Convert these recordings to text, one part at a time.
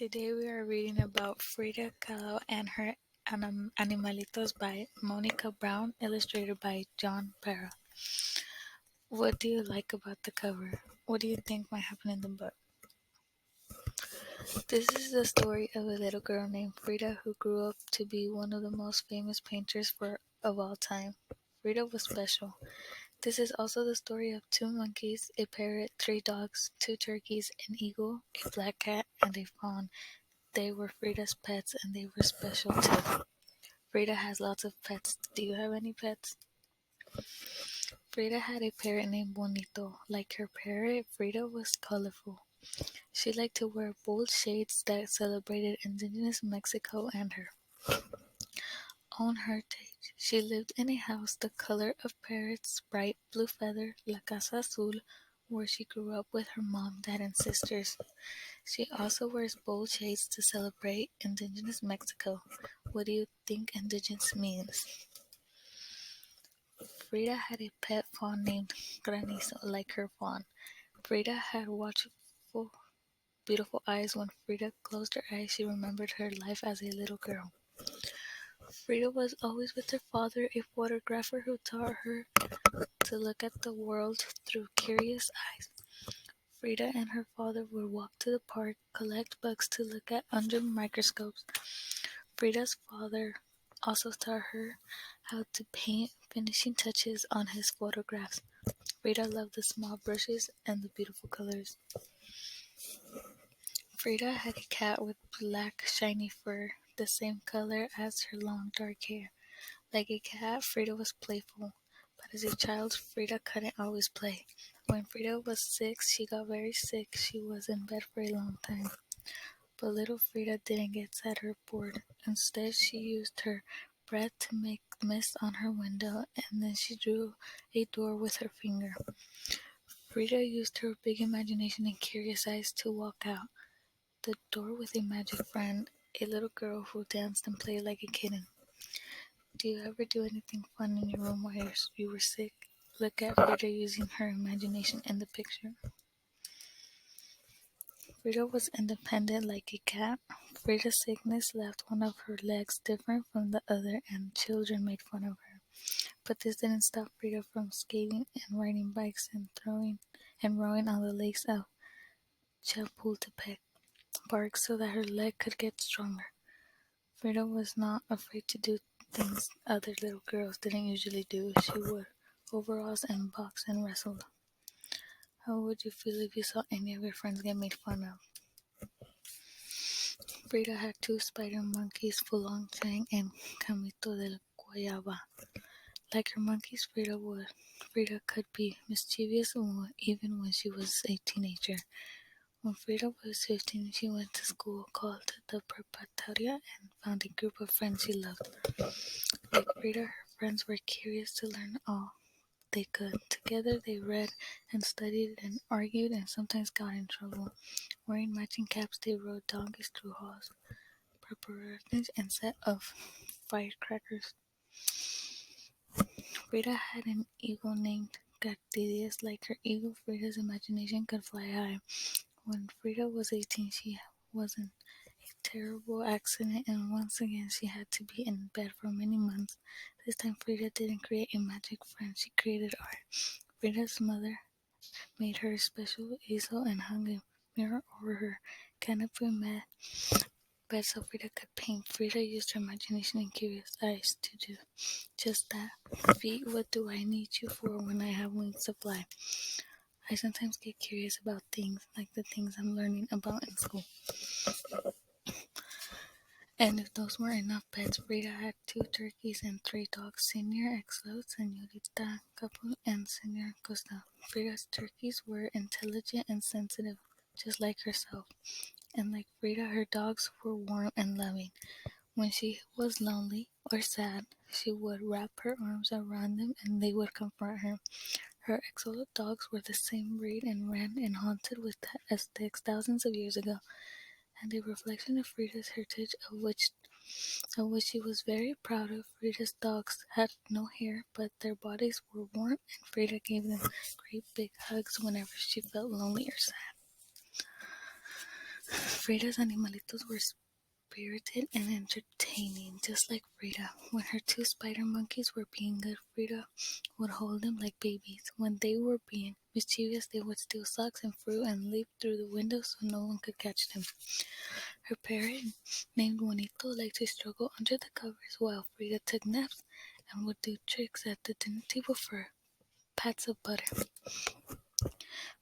Today we are reading about Frida Kahlo and her Animalitos by Monica Brown, illustrated by John Parra. What do you like about the cover? What do you think might happen in the book? This is the story of a little girl named Frida who grew up to be one of the most famous painters of all time. Frida was special. This is also the story of two monkeys, a parrot, three dogs, two turkeys, an eagle, a black cat, and a fawn. They were Frida's pets and they were special too. Frida has lots of pets. Do you have any pets? Frida had a parrot named Bonito. Like her parrot, Frida was colorful. She liked to wear bold shades that celebrated indigenous Mexico and her own heritage. She lived in a house the color of parrot's bright blue feather, La Casa Azul, where she grew up with her mom, dad, and sisters. She also wears bold shades to celebrate indigenous Mexico. What do you think indigenous means? Frida had a pet fawn named Granizo, like her fawn. Frida had watchful, beautiful eyes. When Frida closed her eyes, she remembered her life as a little girl. Frida was always with her father, a photographer who taught her to look at the world through curious eyes. Frida and her father would walk to the park, collect bugs to look at under microscopes. Frida's father also taught her how to paint finishing touches on his photographs. Frida loved the small brushes and the beautiful colors. Frida had a cat with black shiny fur, the same color as her long dark hair. Like a cat, Frida was playful, but as a child, Frida couldn't always play. When Frida was 6, she got very sick. She was in bed for a long time. But little Frida didn't get sad or bored. Instead, she used her breath to make mist on her window, and then she drew a door with her finger. Frida used her big imagination and curious eyes to walk out the door with a magic friend, a little girl who danced and played like a kitten. Do you ever do anything fun in your room while you were sick? Look at Frida using her imagination in the picture. Frida was independent like a cat. Frida's sickness left one of her legs different from the other and children made fun of her. But this didn't stop Frida from skating and riding bikes and rowing on the lakes of Chapultepec Park so that her leg could get stronger. Frida was not afraid to do things other little girls didn't usually do. She wore overalls and box and wrestled. How would you feel if you saw any of your friends get made fun of? Frida had two spider monkeys, Fulong Chang and Camito del Guayaba. Like her monkeys, Frida could be mischievous even when she was a teenager. When Frida was 15, she went to school called the Preparatoria and found a group of friends she loved. Like Frida, her friends were curious to learn all they could. Together they read and studied and argued and sometimes got in trouble. Wearing matching caps, they rode donkeys through halls, preparations, and set of firecrackers. Frida had an eagle named Cactidius. Like her eagle, Frida's imagination could fly high. When Frida was 18, she was in a terrible accident and once again she had to be in bed for many months. This time Frida didn't create a magic friend, she created art. Frida's mother made her a special easel and hung a mirror over her canopy bed so Frida could paint. Frida used her imagination and curious eyes to do just that. Feet, what do I need you for when I have wings to fly? I sometimes get curious about things, like the things I'm learning about in school. And if those weren't enough pets, Frida had two turkeys and three dogs, Senor Exlo, Senorita Capu, and Senor Costa. Frida's turkeys were intelligent and sensitive, just like herself. And like Frida, her dogs were warm and loving. When she was lonely or sad, she would wrap her arms around them and they would comfort her. Her axolotl dogs were the same breed and ran and hunted with the Aztecs thousands of years ago, and a reflection of Frida's heritage of which she was very proud of. Frida's dogs had no hair, but their bodies were warm, and Frida gave them great big hugs whenever she felt lonely or sad. Frida's Animalitos were spirited and entertaining, just like Frida. When her two spider monkeys were being good, Frida would hold them like babies. When they were being mischievous, they would steal socks and fruit and leap through the windows so no one could catch them. Her parrot, named Juanito, liked to struggle under the covers while Frida took naps and would do tricks at the dinner table for pats of butter.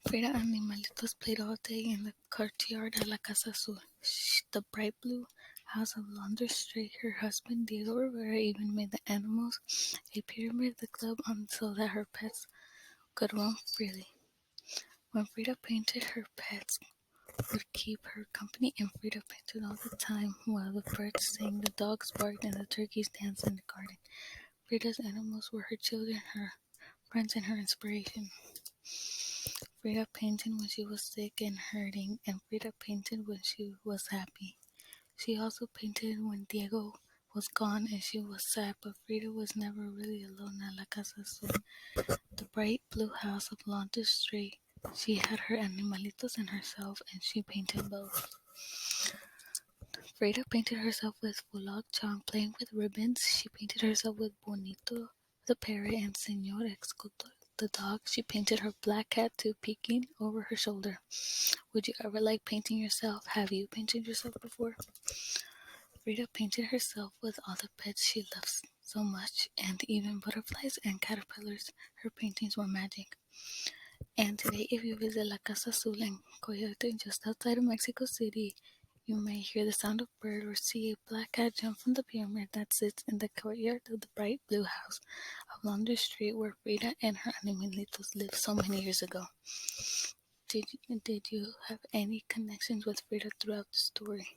Frida and Animalitos played all day in the courtyard at La Casa Azul, the bright blue house of Launder Street. Her husband, Diego Rivera, even made the animals a pyramid at the club so that her pets could roam freely. When Frida painted, her pets would keep her company, and Frida painted all the time while the birds sang, the dogs barked, and the turkeys danced in the garden. Frida's animals were her children, her friends, and her inspiration. Frida painted when she was sick and hurting, and Frida painted when she was happy. She also painted when Diego was gone and she was sad, but Frida was never really alone at La Casa Azul, the bright blue house of Londa Street. She had her Animalitos and herself, and she painted both. Frida painted herself with Fulog Chong playing with ribbons. She painted herself with Bonito, the parrot, and Senor Excotor, the dog. She painted her black cat too, peeking over her shoulder. Would you ever like painting yourself? Have you painted yourself before? Frida painted herself with all the pets she loves so much, and even butterflies and caterpillars. Her paintings were magic. And today, if you visit La Casa Azul in Coyote, just outside of Mexico City, you may hear the sound of a bird or see a black cat jump from the pyramid that sits in the courtyard of the bright blue house of Launder Street where Frida and her Animalitos lived so many years ago. Did you have any connections with Frida throughout the story?